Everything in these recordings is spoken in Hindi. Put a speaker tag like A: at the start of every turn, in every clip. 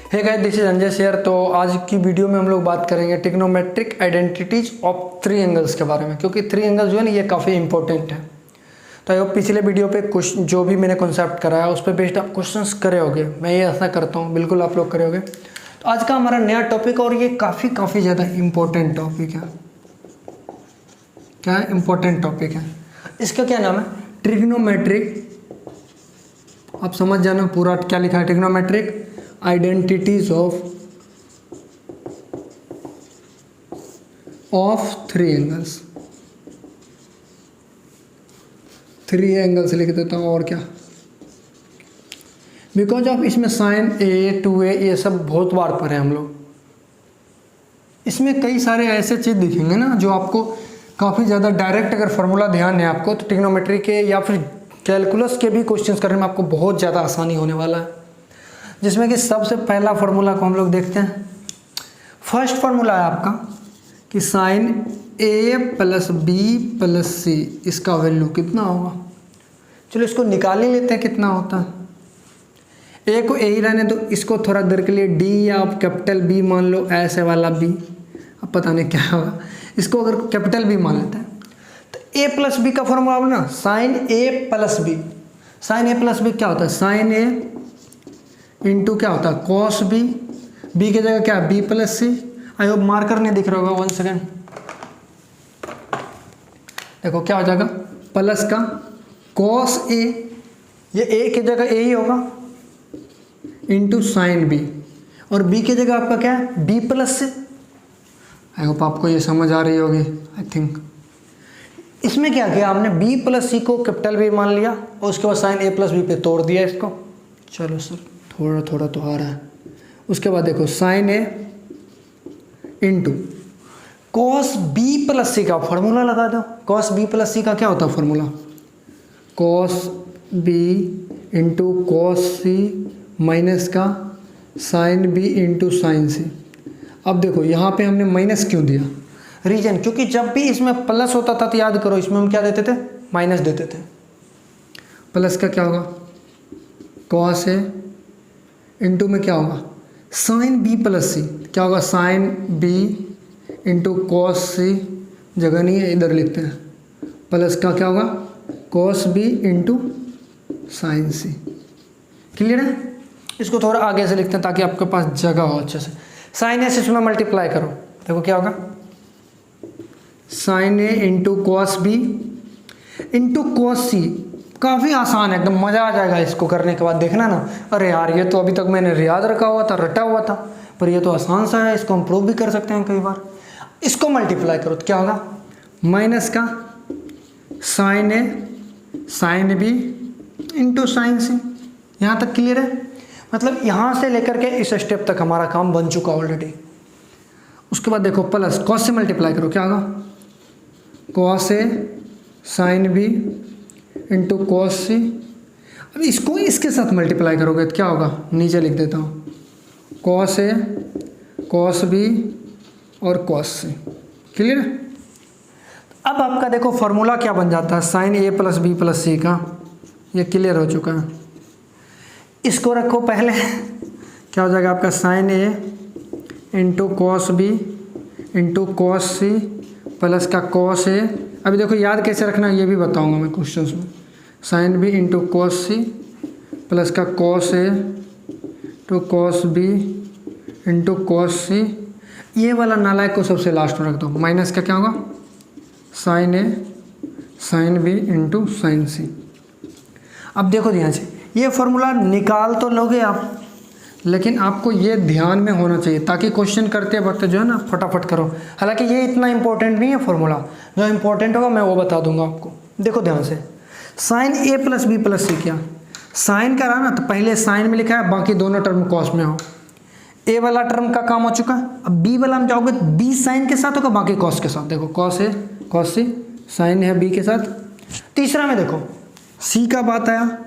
A: Hey guys, this is Anjay शेयर। तो आज की वीडियो में हम लोग बात करेंगे trigonometric identities of three angles के बारे में, क्योंकि थ्री एंगल्स जो है ना ये काफ़ी इंपॉर्टेंट है। तो आई होप पिछले वीडियो पे कुछ जो भी मैंने कॉन्सेप्ट कराया उस पर बेस्ड आप क्वेश्चंस करे होगे। मैं ये ऐसा करता हूँ, बिल्कुल आप लोग करे होगे। तो आज का हमारा नया टॉपिक, और ये काफ़ी ज़्यादा इम्पोर्टेंट टॉपिक है। क्या इम्पोर्टेंट टॉपिक है? इसका क्या नाम है? ट्रिग्नोमेट्रिक। आप समझ जाना पूरा क्या लिखा है। Trigonometric identities of three angles. Three angles लिख देता हूँ, और क्या, बिकॉज ऑफ इसमें साइन ए 2a ये सब बहुत बार पढ़े हम लोग। इसमें कई सारे ऐसे चीज़ दिखेंगे ना जो आपको काफ़ी ज़्यादा डायरेक्ट, अगर फार्मूला ध्यान है आपको, तो ट्रिग्नोमेट्री के या फिर कैलकुलस के भी क्वेश्चंस करने में आपको बहुत ज़्यादा आसानी होने वाला है। जिसमें कि सबसे पहला फार्मूला को हम लोग देखते हैं। फर्स्ट फार्मूला है आपका कि साइन ए प्लस बी प्लस सी, इसका वैल्यू कितना होगा। चलो इसको निकाल ही लेते हैं कितना होता है। ए को ए ही रहने दो, इसको थोड़ा देर के लिए डी या आप कैपिटल बी मान लो, ऐसे वाला बी, अब पता नहीं क्या होगा। इसको अगर कैपिटल बी मान लेते हैं तो ए प्लस बी का फॉर्मूला ना साइन ए प्लस बी। साइन ए प्लस बी क्या होता है? साइन ए इंटू क्या होता है? Cos B. बी की जगह क्या? B plus C. I hope marker नहीं दिख रहा होगा, 1 सेकेंड। देखो क्या हो जाएगा, प्लस का कॉस ए, ये ए की जगह ए ही होगा, इंटू साइन बी, और बी की जगह आपका क्या है? B plus C. I hope आपको ये समझ आ रही होगी, आई थिंक। इसमें क्या किया आपने? बी प्लस सी को कैपिटल बी मान लिया, और उसके बाद साइन ए प्लस बी पे तोड़ दिया इसको। चलो सर, थोड़ा थोड़ा तो आ रहा है। उसके बाद देखो sign A into cos B plus C का फॉर्मूला लगा दो। कॉस बी प्लस सी का क्या होता है formula? Cos B into cos C minus का sine B into sine C. अब देखो यहाँ पे हमने माइनस क्यों दिया? रीजन, क्योंकि जब भी इसमें प्लस होता था तो याद करो इसमें हम क्या देते थे? माइनस देते थे। प्लस का क्या होगा? कॉस ए इंटू में क्या होगा? Sine B plus C. क्या होगा? साइन बी इंटू कॉस सी, जगह नहीं है इधर लिखते हैं। प्लस का क्या होगा? कॉस बी इंटू साइन सी। क्लियर है? इसको थोड़ा आगे से लिखते हैं ताकि आपके पास जगह हो अच्छे से। साइन ए से इसमें मल्टीप्लाई करो, देखो क्या होगा? Sine A into cos B into cos C. काफ़ी आसान है, एकदम मज़ा आ जाएगा इसको करने के बाद। देखना ना, अरे यार ये तो अभी तक मैंने याद रखा हुआ था, रटा हुआ था, पर ये तो आसान सा है, इसको हम प्रूव भी कर सकते हैं कई बार। इसको मल्टीप्लाई करो तो क्या होगा? माइनस का साइन ए साइन बी इंटू साइन सी। यहाँ तक क्लियर है? मतलब यहाँ से लेकर के इस स्टेप तक हमारा काम बन चुका ऑलरेडी। उसके बाद देखो प्लस कॉस से मल्टीप्लाई करो, क्या होगा? Cos A sign B into cos सी। अब इसको इसके साथ मल्टीप्लाई करोगे तो क्या होगा? नीचे लिख देता हूँ, कॉस ए कॉस बी और कॉस सी। क्लियर है? अब आपका देखो फॉर्मूला क्या बन जाता है? साइन ए प्लस बी प्लस सी का। ये क्लियर हो चुका है। इसको रखो पहले, क्या हो जाएगा आपका? Sine A into cos B into cos C plus का कॉस ए। अभी देखो याद कैसे रखना है ये भी बताऊंगा मैं क्वेश्चंस में। Sine B into cos C plus का cos A two cos B into cos C. ये वाला नालायक को सबसे लास्ट में रख दो। माइनस का क्या होगा? साइन ए sign B into sine C. अब देखो ध्यान से, ये फॉर्मूला निकाल तो लोगे आप, लेकिन आपको ये ध्यान में होना चाहिए ताकि क्वेश्चन करते वक्त जो है ना फटाफट करो। हालांकि ये इतना इंपॉर्टेंट नहीं है फॉर्मूला, जो इंपॉर्टेंट होगा मैं वो बता दूंगा आपको। देखो ध्यान से, साइन ए प्लस बी प्लस सी, क्या साइन का रहा ना तो पहले साइन में लिखा है, बाकी दोनों टर्म कॉस में हो। ए वाला टर्म का काम हो चुका। अब बी वाला में जाओगे तो बी साइन के साथ होगा, बाकी कॉस के साथ। देखो cos A cos C, sign है बी के साथ। तीसरा में देखो सी का बात आया,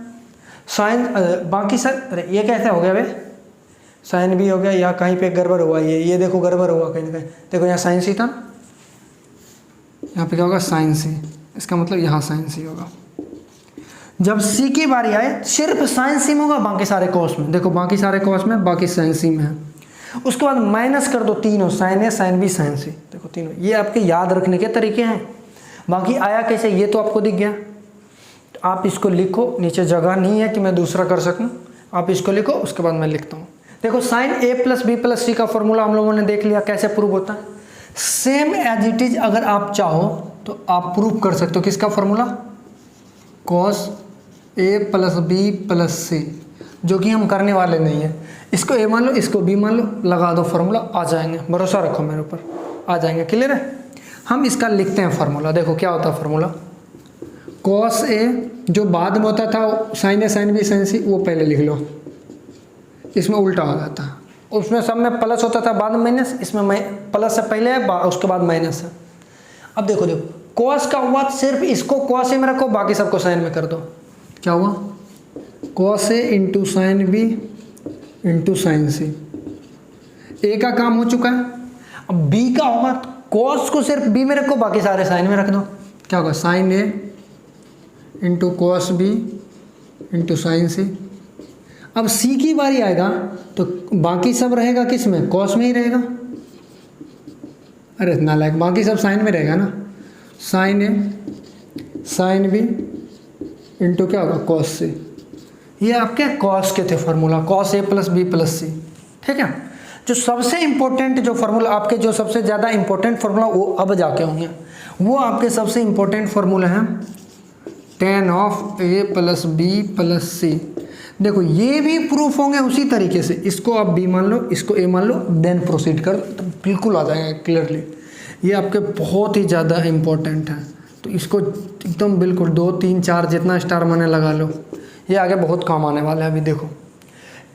A: साइन बाकी सर, अरे ये कैसे हो गया भाई? साइन भी हो गया, या कहीं पे गड़बड़ हुआ। ये देखो गड़बड़ हुआ कहीं ना कहीं। देखो यहाँ साइन सी था, यहाँ पे क्या होगा? साइन सी। इसका मतलब यहाँ साइन सी होगा। जब सी की बारी आए सिर्फ साइन सी में होगा, बाकी सारे कॉस में। देखो बाकी सारे कॉस में, बाकी साइन सी में है। उसके बाद माइनस कर दो तीनों, साइन ए साइन बी साइन सी, देखो तीनों। ये आपके याद रखने के तरीके हैं। बाकी आया कैसे ये तो आपको दिख गया। तो आप इसको लिखो, नीचे जगह नहीं है कि मैं दूसरा कर सकूं, आप इसको लिखो, उसके बाद मैं लिखता हूँ। देखो साइन ए प्लस बी प्लस सी का फॉर्मूला हम लोगों ने देख लिया कैसे प्रूव होता है। सेम एज इट इज अगर आप चाहो तो आप प्रूव कर सकते हो किसका formula, cos A plus B plus सी, जो कि हम करने वाले नहीं है। इसको ए मान लो, इसको बी मान लो, लगा दो, फॉर्मूला आ जाएंगे, भरोसा रखो मेरे ऊपर, आ जाएंगे। क्लियर है। हम इसका लिखते हैं फॉर्मूला। देखो क्या होता है फॉर्मूला, कॉस ए जो बाद में होता था साइन ए साइन बी साइन सी, वो पहले लिख लो, इसमें उल्टा हो जाता है। उसमें सब में प्लस होता था, बाद में माइनस, इसमें प्लस से पहले है, उसके बाद माइनस है। अब देखो कॉस का हुआ सिर्फ इसको कॉस ए में रखो, बाकी सबको साइन में कर दो। क्या हुआ, cos A into sine B into sine C, A का काम हो चुका है। अब बी का होगा, कॉस को सिर्फ बी में रखो, बाकी सारे साइन में रख दो। क्या होगा, sine A into cos B into sine C. अब सी की बारी आएगा तो बाकी सब रहेगा किस में, कॉस में ही रहेगा। अरे इतना लाइक, बाकी सब साइन में रहेगा ना, साइन ए साइन बी इंटू क्या होगा, कॉस सी। ये आपके कॉस के थे formula, cos A plus B plus सी। ठीक है। जो सबसे इंपॉर्टेंट जो फॉर्मूला आपके, जो सबसे ज़्यादा इंपॉर्टेंट फॉर्मूला वो अब जाके होंगे, वो आपके सबसे इंपॉर्टेंट फॉर्मूला है tan of A plus B plus C. देखो ये भी प्रूफ होंगे उसी तरीके से, इसको आप बी मान लो, इसको ए मान लो, देन प्रोसीड कर तो बिल्कुल आ जाएगा क्लियरली। ये आपके बहुत ही ज़्यादा इंपॉर्टेंट है, तो इसको एकदम बिल्कुल 2 3 4 जितना स्टार माने लगा लो, ये आगे बहुत काम आने वाला है। अभी देखो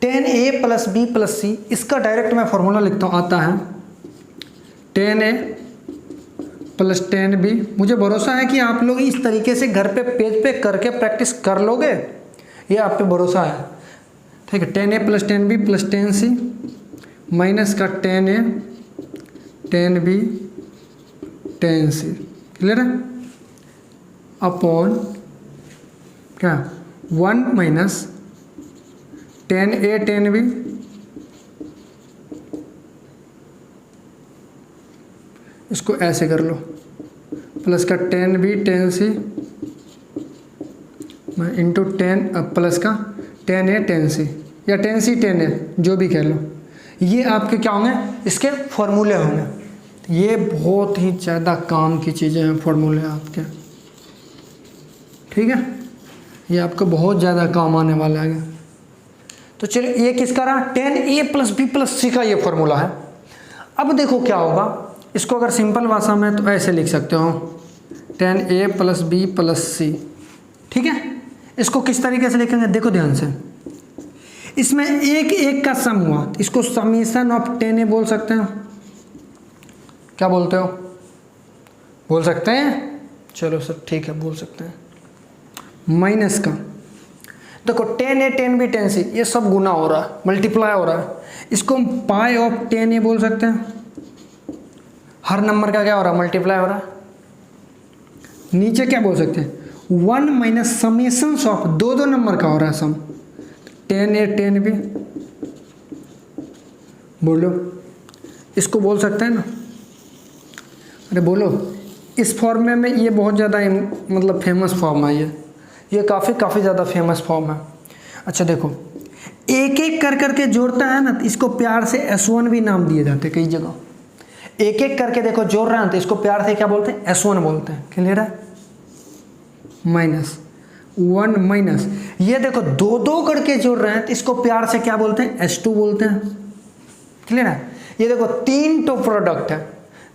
A: ten A plus B plus सी, इसका डायरेक्ट मैं फॉर्मूला लिखता हूँ, आता है tan A plus tan B. मुझे भरोसा है कि आप लोग इस तरीके से घर पे पेज पे करके प्रैक्टिस कर लोगे, ये आप पे भरोसा है। ठीक है। Tan A plus tan B plus tan C minus का tan A tan B tan C. Clear है। अपॉन क्या, 1 minus tan A tan B इसको ऐसे कर लो, प्लस का tan B tan C into tan plus का टेन ए टेन सी, या टेन सी टेन ए जो भी कह लो। ये आपके क्या होंगे, इसके फॉर्मूले होंगे। ये बहुत ही ज़्यादा काम की चीज़ें हैं फॉर्मूले आपके। ठीक है। ये आपको बहुत ज़्यादा काम आने वाला है। तो चलिए ये किसका रहा, ten A plus B plus C का ये फॉर्मूला है। अब देखो क्या होगा, इसको अगर सिंपल भाषा में तो ऐसे लिख सकते हो, ten A plus B plus सी। ठीक है। इसको किस तरीके से लिखेंगे, देखो ध्यान से, इसमें एक एक का सम हुआ, इसको समीशन ऑफ टेन ए बोल सकते हैं। क्या बोलते हो, बोल सकते हैं, चलो सर ठीक है बोल सकते हैं। माइनस का देखो ten A tan B tan सी, ये सब गुना हो रहा है, मल्टीप्लाई हो रहा है, इसको हम पाई ऑफ टेन ए बोल सकते हैं। हर नंबर का क्या हो रहा है, मल्टीप्लाई हो रहा है। नीचे क्या बोल सकते हैं, 1 माइनस समेशन ऑफ दो नंबर का हो रहा है सम, टेन ए टेन बी बोलो, इसको बोल सकते हैं ना। अरे बोलो, इस फॉर्म में ये बहुत ज़्यादा मतलब फेमस फॉर्म है, ये काफ़ी ज़्यादा फेमस फॉर्म है। अच्छा देखो, एक एक कर करके जोड़ता है ना, इसको प्यार से S1 भी नाम दिए जाते हैं कई जगह। एक एक करके देखो जोड़ रहे हैं तो इसको प्यार से क्या बोलते हैं, S1 बोलते हैं। क्लियर है। माइनस 1 माइनस, ये देखो दो दो करके जोड़ रहे हैं तो इसको प्यार से क्या बोलते हैं, S2 बोलते हैं। क्लियर है। ये देखो 3 तो प्रोडक्ट है,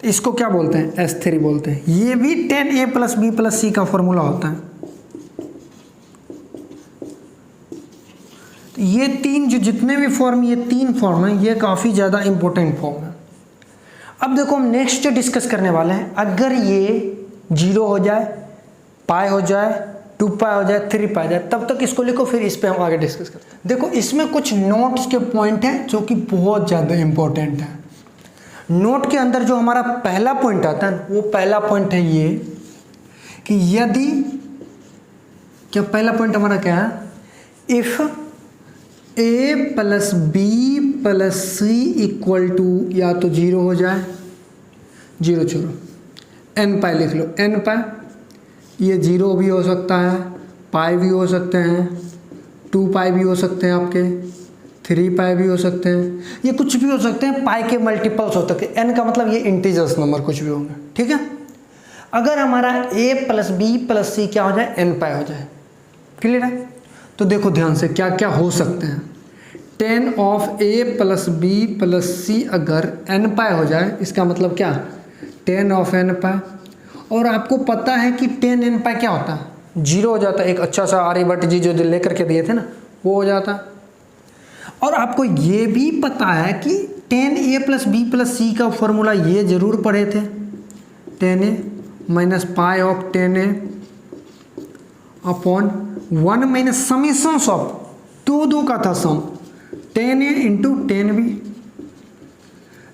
A: तो इसको क्या बोलते हैं, S3 बोलते हैं। ये भी 10A plus B plus C का फॉर्मूला होता है। तो ये 3 जो जितने भी फॉर्म, ये 3 फॉर्म है, ये काफ़ी ज़्यादा इंपॉर्टेंट फॉर्म है। अब देखो हम नेक्स्ट डिस्कस करने वाले हैं, अगर ये 0 हो जाए, पाई हो जाए, 2 पाई हो जाए, 3 पाई जाए, तब तक इसको लिखो, फिर इस पे हम आगे डिस्कस करते हैं। देखो इसमें कुछ नोट्स के पॉइंट हैं जो कि बहुत ज़्यादा इंपॉर्टेंट है। नोट के अंदर जो हमारा पहला पॉइंट आता है, वो पहला पॉइंट है ये कि यदि क्या पहला पॉइंट हमारा क्या है, if A plus B plus C equal to या तो 0 हो जाए, 0 छोड़ो, एन पाई लिख लो, एन पाई ये 0 भी हो सकता है, पाई भी हो सकते हैं, 2 पाई भी हो सकते हैं, आपके 3 पाई भी हो सकते हैं, ये कुछ भी हो सकते हैं, पाई के मल्टीपल्स हो सकते हैं। एन का मतलब ये इंटीजर्स नंबर कुछ भी होंगे, ठीक है। अगर हमारा ए प्लस बी प्लस सी क्या हो जाए, एन पाई हो जाए, क्लियर है। तो देखो ध्यान से क्या क्या हो सकते हैं, 10 of A plus B plus C अगर एन पाई हो जाए, इसका मतलब क्या, 10 ऑफ एन पाई। और आपको पता है कि 10 एन पाई क्या होता है, 0 हो जाता है। एक अच्छा सा आर्यभट्ट जी जो लेकर के दिए थे ना, वो हो जाता है। और आपको ये भी पता है कि 10 A plus B plus C का फॉर्मूला ये जरूर पढ़े थे, 10 A minus pi of 10 A upon 1 minus summations of दो का था sum, 10 A into 10 B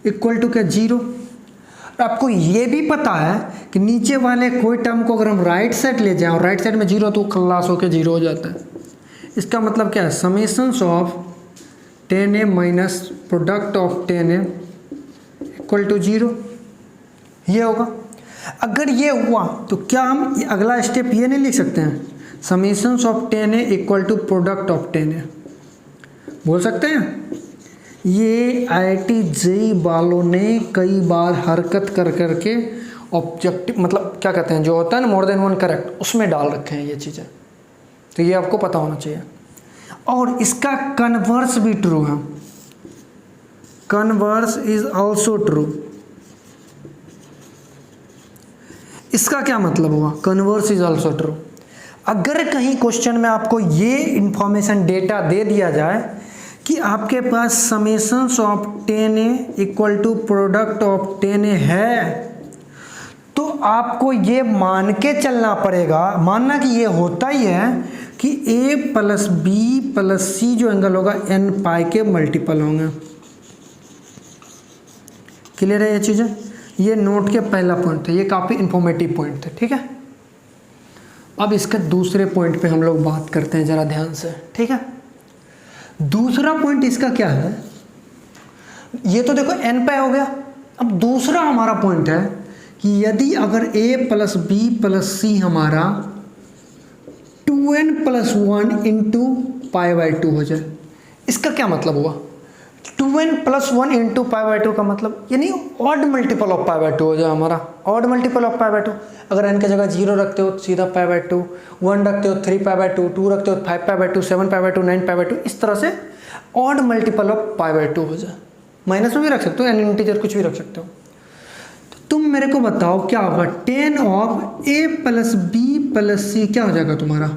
A: equal to क्या, 0। आपको ये भी पता है कि नीचे वाले कोई टर्म को अगर हम राइट साइड ले जाएं और राइट साइड में 0 तो खल्लास होकर 0 हो जाता है। इसका मतलब क्या है, summations of 10 A minus product of 10 A equal to 0, ये होगा। अगर ये हुआ तो क्या हम अगला स्टेप ये नहीं लिख सकते हैं, summations of 10 A equal to product of 10 A, बोल सकते हैं। ये IIT JEE वालों ने कई बार हरकत कर करके ऑब्जेक्टिव मतलब क्या कहते हैं जो होता है ना मोर देन वन करेक्ट, उसमें डाल रखे हैं ये चीज़ें, तो ये आपको पता होना चाहिए। और इसका कन्वर्स भी ट्रू है, कन्वर्स इज ऑल्सो ट्रू। इसका क्या मतलब हुआ, कन्वर्स इज ऑल्सो ट्रू। अगर कहीं क्वेश्चन में आपको ये इंफॉर्मेशन डेटा दे दिया जाए कि आपके पास summations of 10 A equal to product of 10 A है, तो आपको ये मान के चलना पड़ेगा, मानना कि ये होता ही है कि ए प्लस बी प्लस सी जो एंगल होगा एन पाई के मल्टीपल होंगे। क्लियर है ये चीज़ें, ये नोट के पहला पॉइंट थे, ये काफ़ी इंफॉर्मेटिव पॉइंट थे, ठीक है। अब इसके दूसरे पॉइंट पे हम लोग बात करते हैं ज़रा ध्यान से, ठीक है। दूसरा पॉइंट इसका क्या है, ये तो देखो एन पाई हो गया। अब दूसरा हमारा पॉइंट है कि यदि अगर ए प्लस बी प्लस सी हमारा 2n plus 1 into pi by 2 हो जाए, इसका क्या मतलब हुआ, 2n plus 1 into pi by 2 का मतलब यानी odd multiple of pi by 2 हो जाए हमारा, odd multiple of pi by 2। अगर n की जगह 0 रखते हो तो सीधा पाई बाई 2, 1 रखते हो 3 पाई बाई 2, 2 रखते हो 5 पाई by 2, 7 pi by 2, 9 pi by 2, इस तरह से odd multiple of pi by 2 हो जाए। माइनस में भी रख सकते हो, एन इंटीजर कुछ भी रख सकते हो। तो तुम मेरे को बताओ क्या होगा, 10 of A plus B plus C क्या हो जाएगा तुम्हारा,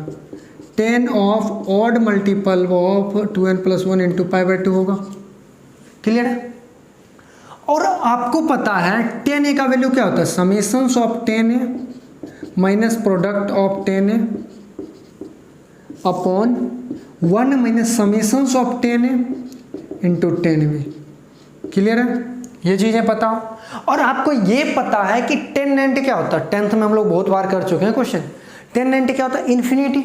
A: 10 of odd multiple of 2n plus 1 into pi by 2 होगा। क्लियर है। और आपको पता है 10 ए का वैल्यू क्या होता है, summations of 10 A minus product of 10 A upon 1 minus summations of 10 A into 10 B. Clear है, ये चीज़ें पता हो। और आपको ये पता है कि 1090 क्या होता है, 10th में हम लोग बहुत बार कर चुके हैं क्वेश्चन। 1090 क्या होता है, इन्फिनिटी,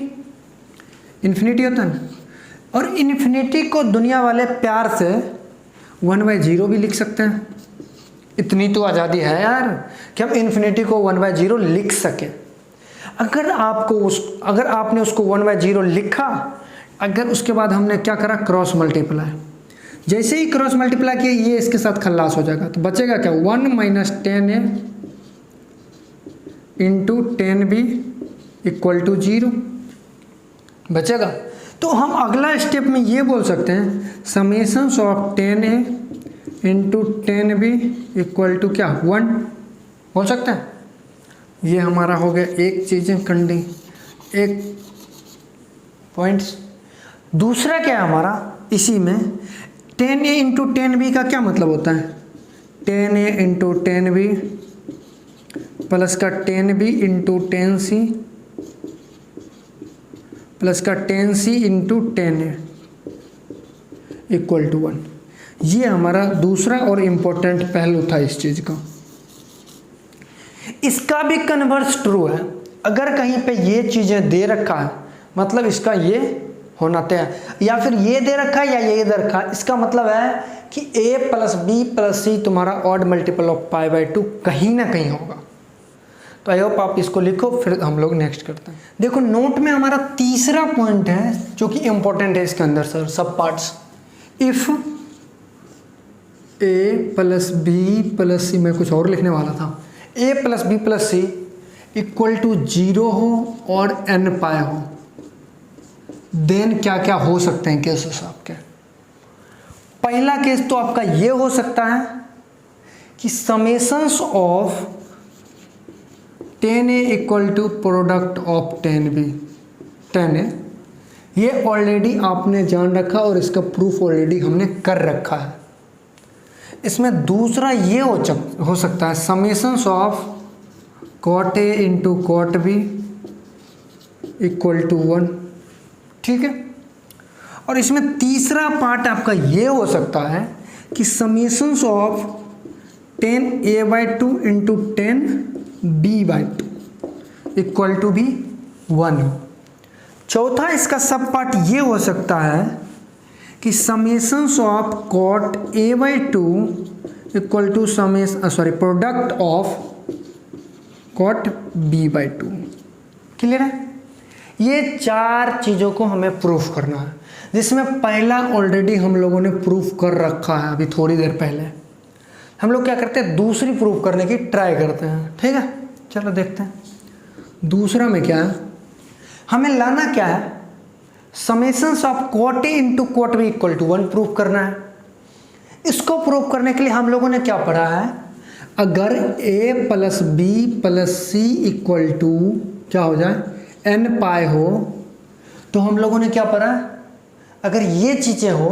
A: इन्फिनिटी होता है ना। और इन्फिनिटी को दुनिया वाले प्यार से 1/0 भी लिख सकते हैं। इतनी तो आज़ादी है यार कि हम इन्फिनिटी को 1/0 लिख सके। अगर आपने उसको 1/0 लिखा, अगर उसके बाद हमने क्या करा, क्रॉस मल्टीप्लाई, जैसे ही क्रॉस मल्टीप्लाई किया ये इसके साथ खल्लास हो जाएगा, तो बचेगा क्या, 1 minus 10 A into 10 B equal to 0 बचेगा। तो हम अगला स्टेप में ये बोल सकते हैं summations of 10 A into 10 B equal to क्या, 1 बोल सकते हैं। ये हमारा हो गया एक चीज़ें कंडी, एक पॉइंट्स। दूसरा क्या है हमारा इसी में, 10 ए इंटू 10 बी का क्या मतलब होता है, 10 ए इंटू 10 बी प्लस का 10 बी इंटू 10 सी प्लस का 10 सी इंटू 10 ए इक्वल टू 1। ये हमारा दूसरा और इम्पोर्टेंट पहलू था इस चीज़ का। इसका भी कन्वर्स ट्रू है। अगर कहीं पे ये चीज़ें दे रखा है, मतलब इसका ये होना तय है, या फिर ये दे रखा है या ये दे रखा है। इसका मतलब है कि a प्लस बी प्लस सी तुम्हारा ऑड मल्टीपल ऑफ π/2 कहीं ना कहीं होगा। तो आई होप आप इसको लिखो, फिर हम लोग नेक्स्ट करते हैं। देखो नोट में हमारा तीसरा पॉइंट है जो कि इंपॉर्टेंट है इसके अंदर सर, सब parts. If a plus B plus C, मैं कुछ और लिखने वाला था, a plus B plus C equal to 0 हो और n पाए हो, देन क्या क्या हो सकते हैं केसेस आपके। पहला केस तो आपका ये हो सकता है कि summations of 10a equal to product of 10b 10a, ये ऑलरेडी आपने जान रखा और इसका प्रूफ ऑलरेडी हमने कर रखा है। इसमें दूसरा ये हो सकता है summations of cot a into cot b equal to 1, ठीक है। और इसमें तीसरा पार्ट आपका ये हो सकता है कि summations of 10a/2 into 10b/2 equal to भी 1 हो। चौथा इसका सब पार्ट ये हो सकता है कि summations of cot a/2 equal to product of cot b/2। Clear है? ये 4 चीज़ों को हमें प्रूफ करना है, जिसमें पहला ऑलरेडी हम लोगों ने प्रूफ कर रखा है अभी थोड़ी देर पहले। हम लोग क्या करते हैं, दूसरी प्रूफ करने की ट्राई करते हैं, ठीक है। चलो देखते हैं दूसरा में क्या है। हमें लाना क्या है, summations of cot a into cot b equal to 1 proof करना है। इसको प्रूफ करने के लिए हम लोगों ने क्या पढ़ा है, अगर a plus B plus C equal to क्या हो जाए n पाए हो, तो हम लोगों ने क्या पढ़ा, अगर ये चीज़ें हो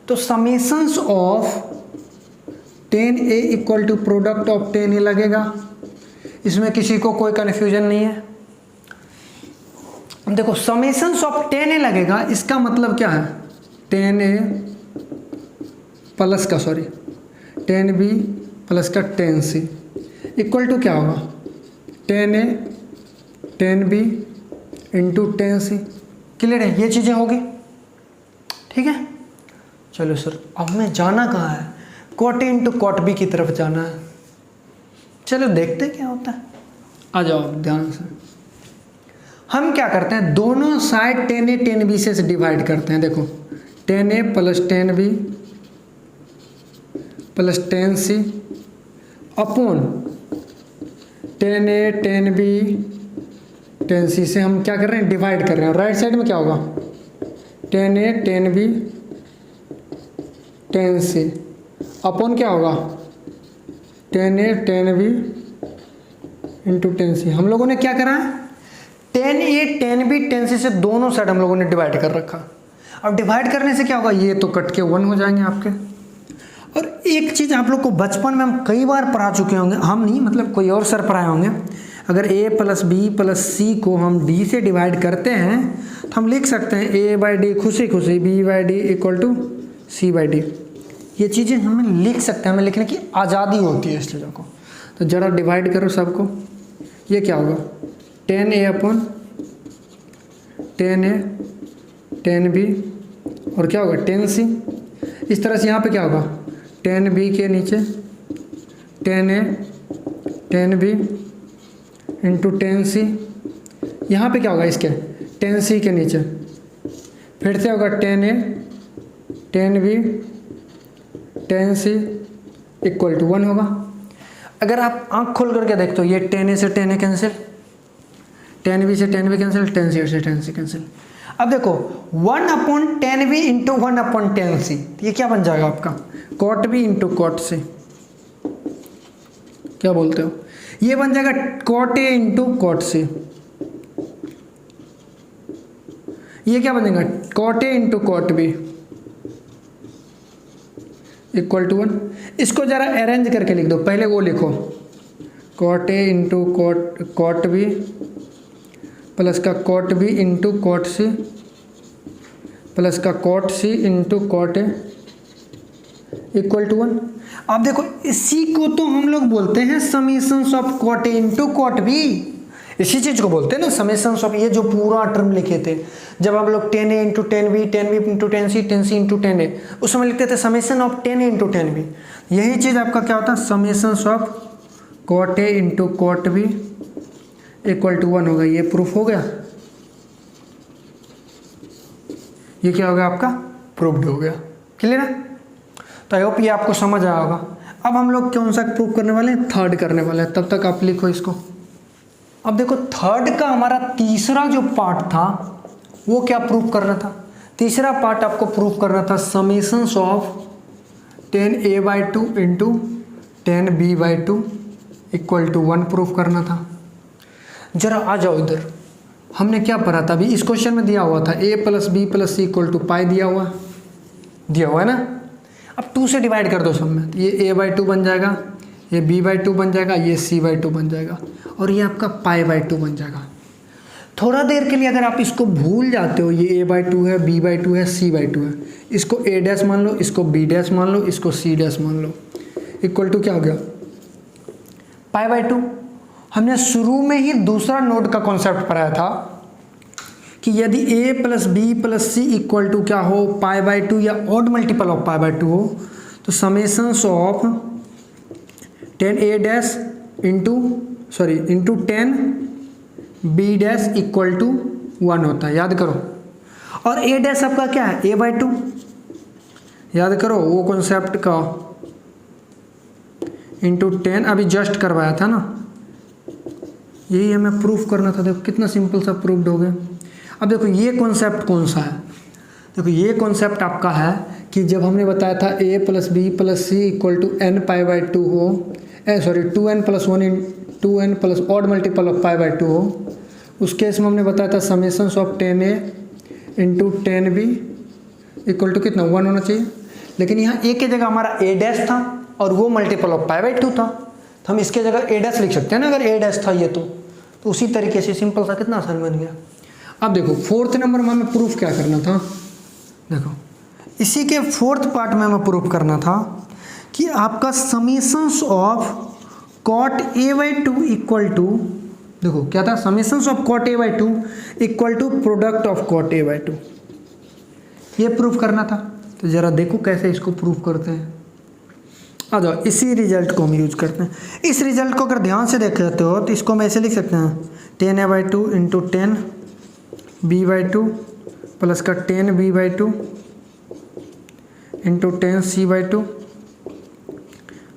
A: तो summations of 10a equal to product of 10a लगेगा। इसमें किसी को कोई कन्फ्यूजन नहीं है। अब देखो समेशंस ऑफ 10a लगेगा, इसका मतलब क्या है 10a प्लस का 10b प्लस का 10c इक्वल टू क्या होगा 10a 10b into 10c। Clear है? ये चीज़ें होगी, ठीक है। चलो सर अब हमें जाना कहाँ है, cot a into cot b की तरफ जाना है। चलो देखते हैं क्या होता है, आ जाओ ध्यान से। हम क्या करते हैं, दोनों साइड 10a 10b से डिवाइड करते हैं। देखो 10a plus 10b plus 10c upon 10a 10b 10c से हम क्या कर रहे हैं, डिवाइड कर रहे हैं। राइट साइड में क्या होगा 10a 10b 10c अपॉन क्या होगा 10a 10b इंटू 10c। हम लोगों ने क्या करा है 10a 10b 10c से दोनों साइड हम लोगों ने डिवाइड कर रखा। अब डिवाइड करने से क्या होगा, ये तो कट के 1 हो जाएंगे आपके। और एक चीज़ आप लोग को बचपन में हम कई बार पढ़ा चुके होंगे, हम नहीं मतलब कोई और सर पढ़ाए होंगे, अगर a प्लस बी प्लस सी को हम d से डिवाइड करते हैं तो हम लिख सकते हैं a/d खुशी खुशी b/d इक्वल टू c/d। ये चीज़ें हमें लिख सकते हैं, हमें लिखने की आज़ादी होती है इस चीज़ों को। तो ज़रा डिवाइड करो सबको, ये क्या होगा 10a अपॉन 10a 10b और क्या होगा 10c। इस तरह से यहाँ पे क्या होगा 10b के नीचे 10a 10b इंटू 10c। यहाँ पे क्या होगा इसके 10c के नीचे फिर से होगा 10a 10b 10c equal to 1 होगा। अगर आप आँख खोल करके देखते हो ये 10a से 10a कैंसिल, 10b से 10b कैंसिल, 10c से 10c कैंसिल। अब देखो 1 upon 10b into 1 upon 10c, ये क्या बन जाएगा आपका cot b into cot c। क्या बोलते हो, ये बन जाएगा cot a into cot c। ये क्या बनेगा cot a into cot b equal to 1। इसको जरा अरेंज करके लिख दो, पहले वो लिखो cot a into cot b plus का cot b into cot c plus का cot c into cot a equal to 1। अब देखो इसी को तो हम लोग बोलते हैं summations of cot a into cot b। इसी चीज़ को बोलते हैं ना समेशन ऑफ, ये जो पूरा टर्म लिखे थे जब हम लोग 10a into 10b, 10b into 10c, 10c into 10a, उस समय लिखते थे summation of 10a into 10b। यही चीज़ आपका क्या होता है, summation of cot A into cot B equal to 1 होगा। ये प्रूफ हो गया, ये क्या हो गया आपका, प्रूफ्ड हो गया। क्लियर है? तो आई होप ये आपको समझ आया होगा। अब हम लोग कौन सा प्रूफ करने वाले हैं, थर्ड करने वाले हैं। तब तक आप लिखो इसको। अब देखो थर्ड का हमारा तीसरा जो पार्ट था वो क्या प्रूफ करना था, तीसरा पार्ट आपको प्रूफ करना था summations of 10a/2 into 10b/2 equal to 1 proof करना था। जरा आ जाओ इधर, हमने क्या पढ़ा था अभी, इस क्वेश्चन में दिया हुआ था a + b + c equal to पाई दिया हुआ है ना। अब 2 से डिवाइड कर दो सब में, तो ये a/2 बन जाएगा, ये b/2 बन जाएगा, ये c/2 बन जाएगा और ये आपका पाई/2 बन जाएगा। थोड़ा देर के लिए अगर आप इसको भूल जाते हो, ये a/2 है, b/2 है, c/2 है, इसको a' मान लो, इसको b' मान लो, इसको c' मान लो, इक्वल टू क्या हो गया, पाई/2। हमने शुरू में ही दूसरा नोड का कॉन्सेप्ट पढ़ाया था कि यदि a + b + c equal to क्या हो, पाई/2 या ऑड मल्टीपल ऑफ पाई/2 हो, तो summations of 10a' into 10b' equal to 1 होता है, याद करो। और a' आपका क्या है, a/2, याद करो वो कॉन्सेप्ट का, इंटू 10 अभी जस्ट करवाया था ना, यही हमें प्रूफ करना था। देखो कितना सिंपल सा प्रूफ्ड हो गया। अब देखो ये कॉन्सेप्ट कौन सा है, देखो ये कॉन्सेप्ट आपका है कि जब हमने बताया था a + b + c equal to n पाई/2 हो, 2n + 1 2n plus odd multiple of पाई/2 हो, उस केस में हमने बताया था summations of 10a into 10b equal to कितना, 1 होना चाहिए। लेकिन यहाँ a के जगह हमारा a' था और वो मल्टीपल ऑफ पाई/2 था, तो हम इसके जगह a' लिख सकते हैं ना, अगर a' था ये तो उसी तरीके से सिंपल सा कितना आसान बन गया। अब देखो फोर्थ नंबर में हमें प्रूफ क्या करना था, देखो इसी के फोर्थ पार्ट में हमें प्रूफ करना था कि आपका summations of cot a/2 equal to, देखो क्या था, summations of cot a/2 equal to product of cot a/2, ये प्रूफ करना था। तो जरा देखो कैसे इसको प्रूफ करते हैं। आ जाओ, इसी रिजल्ट को हम यूज करते हैं। इस रिजल्ट को अगर ध्यान से देख लेते हो तो इसको हम ऐसे लिख सकते हैं, 10a/2 इंटू 10b/2 प्लस का 10b/2 इंटू 10c/2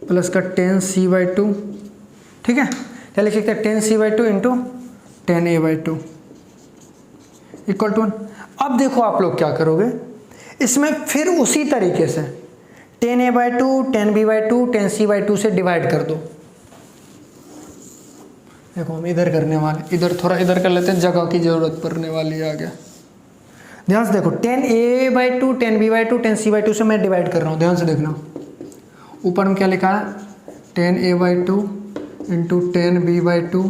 A: प्लस का 10c/2, ठीक है। क्या लिख सकते हैं, 10c/2 into 10a/2 equal to 1। अब देखो आप लोग क्या करोगे, इसमें फिर उसी तरीके से 10a/2 10b/2 10c/2 से डिवाइड कर दो। देखो हम इधर करने वाले, इधर थोड़ा इधर कर लेते हैं, जगह की जरूरत पड़ने वाली है आगे। ध्यान से देखो, 10a/2 10b/2 10c/2 से मैं डिवाइड कर रहा हूँ, ध्यान से देखना। ऊपर में क्या लिखा है, 10a/2 इंटू 10b/2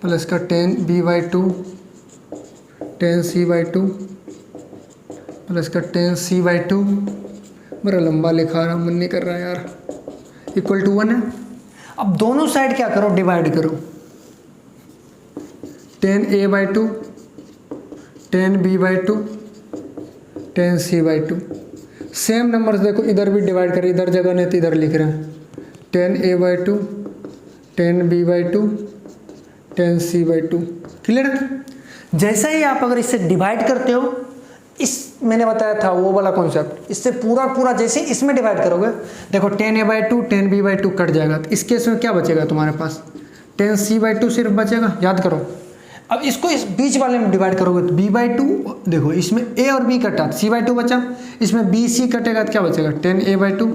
A: प्लस का 10b/2 10c/2 प्लस का 10c/2, बड़ा लंबा लिखा रहा, मन नहीं कर रहा यार, इक्वल टू 1 है। अब दोनों साइड क्या करो, डिवाइड करो, 10a/2 10b/2 10c/2, same number से देखो इधर भी डिवाइड करें, इधर जगह नहीं तो इधर लिख रहे हैं, 10a/2 10b/2 10c/2, क्लियर है। जैसा ही आप अगर इससे डिवाइड करते हो, इस मैंने बताया था वो वाला कॉन्सेप्ट, इससे पूरा जैसे इसमें डिवाइड करोगे, देखो 10a/2 10b/2 कट जाएगा, तो इस केस में क्या बचेगा तुम्हारे पास, 10c/2 सिर्फ बचेगा, याद करो। अब इसको इस बीच वाले में डिवाइड करोगे तो b/2, देखो इसमें a और b कटा, c/2 बचा, इसमें b c कटेगा तो क्या बचेगा, 10a/2।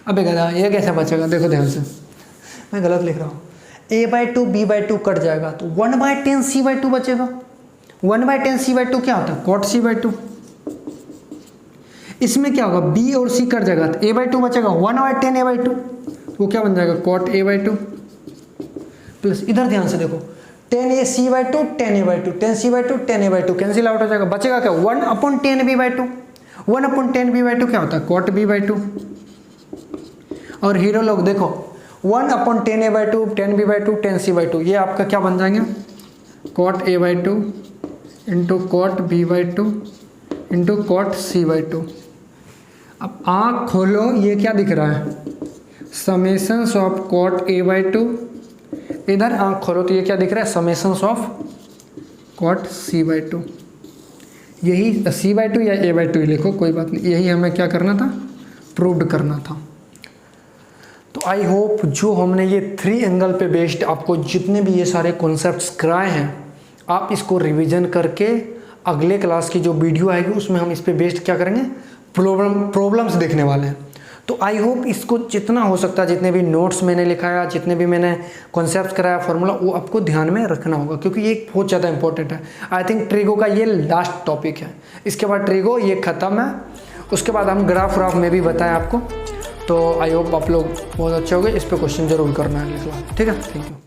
A: अब ये कैसे बचेगा, देखो ध्यान से, मैं गलत लिख रहा हूँ, a/2 b/2 कट जाएगा तो 1/10 c/2 बचेगा। 1/10 c/2 क्या होता है, कॉट c/2। इसमें क्या होगा, b और c कट जाएगा तो a/2 बचेगा, 1/10 a/2, वो क्या बन जाएगा, कॉट a/2 प्लस, इधर ध्यान से देखो, 10a c/2 10a/2 10c/2 10a/2 cancel out हो जाएगा, बचेगा क्या, 1/10 b/2। 1/10 b/2 क्या होता है, कॉट b/2। और हीरो लोग देखो 1/10a/2, 10b/2, 10c/2, ये आपका क्या बन जाएंगे, cot a/2 into cot b/2 into cot c/2। अब आँख खोलो, ये क्या दिख रहा है, समेशंस ऑफ cot a/2, इधर आँख खोलो तो ये क्या दिख रहा है, समेशंस ऑफ cot c/2। यही c/2 या a/2 लिखो, कोई बात नहीं, यही हमें क्या करना था, प्रूव्ड करना था। तो आई होप जो हमने ये 3 एंगल पे बेस्ड आपको जितने भी ये सारे कॉन्सेप्ट्स कराए हैं, आप इसको रिवीजन करके अगले क्लास की जो वीडियो आएगी उसमें हम इस पे बेस्ड क्या करेंगे, प्रॉब्लम्स देखने वाले हैं। तो आई होप इसको जितना हो सकता है, जितने भी नोट्स मैंने लिखाया, जितने भी मैंने कॉन्सेप्ट्स कराया, फार्मूला, वो आपको ध्यान में रखना होगा, क्योंकि ये बहुत ज़्यादा इंपॉर्टेंट है। आई थिंक ट्रिगो का ये लास्ट टॉपिक है, इसके बाद ट्रिगो ये ख़त्म है, उसके बाद हम ग्राफ व्राफ में भी बताएं आपको। तो आई होप आप लोग बहुत अच्छे हो गए, इस पर क्वेश्चन जरूर करना है अगली क्लास, ठीक है, थैंक यू।